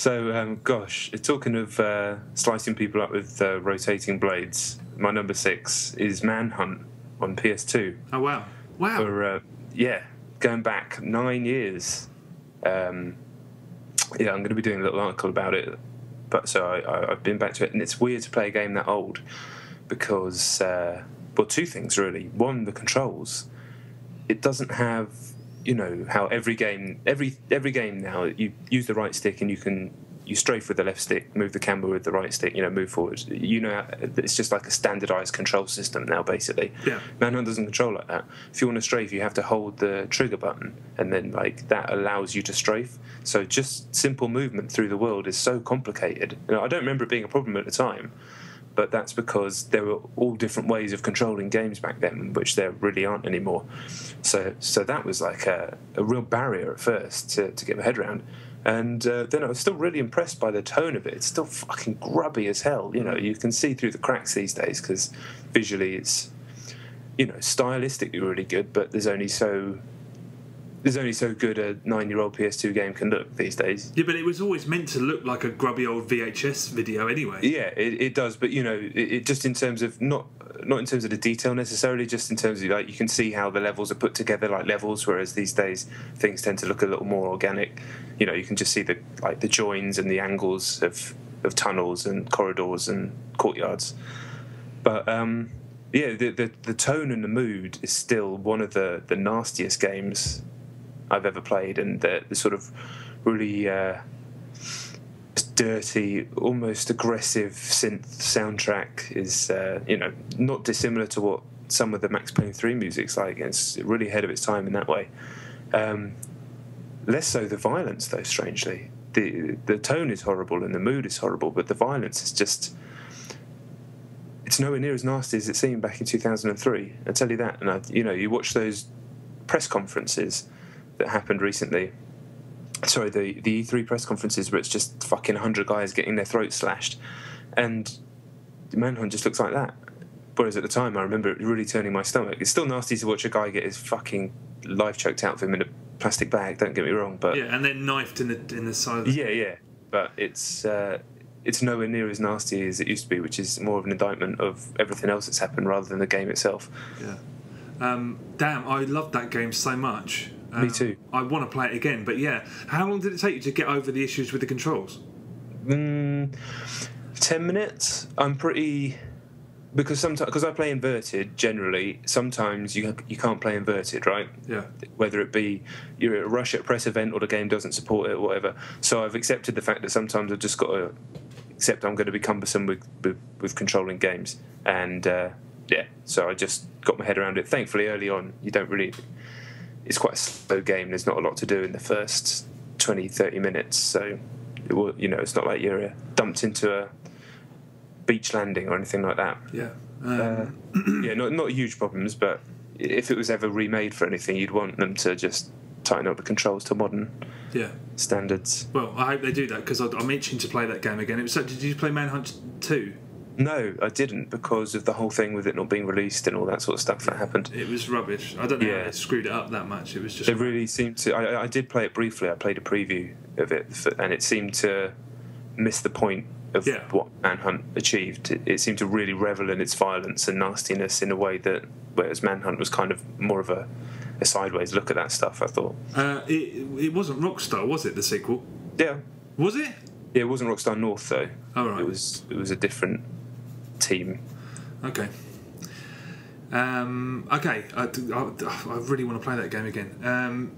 So, gosh, talking of slicing people up with rotating blades, my number 6 is Manhunt on PS2. Oh, wow. Wow. For, going back 9 years. I'm going to be doing a little article about it. But so I've been back to it, and it's weird to play a game that old because, two things really. One, the controls. It doesn't have, how every game now you use the right stick and you strafe with the left stick, move the camera with the right stick, move forward. It's just like a standardized control system now, basically. Yeah. Manhunt doesn't control like that. If you want to strafe, you have to hold the trigger button, and then that allows you to strafe. So just simple movement through the world is so complicated. I don't remember it being a problem at the time, but that's because there were all different ways of controlling games back then, which there really aren't anymore. So that was like a real barrier at first to get my head around. And then I was still really impressed by the tone of it. It's still fucking grubby as hell. You can see through the cracks these days because visually it's, stylistically really good, but there's only so good a 9-year-old PS2 game can look these days. Yeah, but it was always meant to look like a grubby old VHS video anyway. Yeah, it does, but it just in terms of not in terms of the detail necessarily, just in terms of you can see how the levels are put together like levels, whereas these days things tend to look a little more organic. You can just see the joins and the angles of tunnels and corridors and courtyards. But the tone and the mood is still one of the nastiest games I've ever played, and the sort of really dirty, almost aggressive synth soundtrack is not dissimilar to what some of the Max Payne 3 music's like. It's really ahead of its time in that way. Less so the violence, though. Strangely, the tone is horrible and the mood is horrible, but the violence is just. It's nowhere near as nasty as it seemed back in 2003. I tell you that. And you watch those press conferences that happened recently. Sorry, the E3 press conferences where it's just fucking 100 guys getting their throats slashed, and Manhunt just looks like that. Whereas at the time, I remember it really turning my stomach. It's still nasty to watch a guy get his fucking life choked out of him in a plastic bag. Don't get me wrong, but and then knifed in the side. Yeah, but it's nowhere near as nasty as it used to be, which is more of an indictment of everything else that's happened rather than the game itself. Yeah. Damn, I loved that game so much. Me too. I want to play it again, but yeah. How long did it take you to get over the issues with the controls? 10 minutes. I'm pretty... Because I play inverted, generally, sometimes you can't play inverted, right? Yeah. Whether it be you're at a rush at a press event or the game doesn't support it or whatever. So I've accepted the fact that sometimes I've just got to accept I'm going to be cumbersome with controlling games. And, so I just got my head around it. Thankfully, early on, you don't really... It's quite a slow game. There's not a lot to do in the first 20, 30 minutes. So, it's not like you're dumped into a beach landing or anything like that. Yeah. Not huge problems, but if it was ever remade for anything, you'd want them to just tighten up the controls to modern standards. Well, I hope they do that, because I'm itching to play that game again. Did you play Manhunt 2? No, I didn't, because of the whole thing with it not being released and all that sort of stuff that happened. It was rubbish. I don't know how they screwed it up that much. It was just... It really seemed to... I did play it briefly. I played a preview of it, and it seemed to miss the point of what Manhunt achieved. It seemed to really revel in its violence and nastiness in a way that... Whereas Manhunt was kind of more of a sideways look at that stuff, I thought. It wasn't Rockstar, was it, the sequel? Yeah. Was it? Yeah, it wasn't Rockstar North, though. Oh, right. It was a different... team. Okay. I really want to play that game again.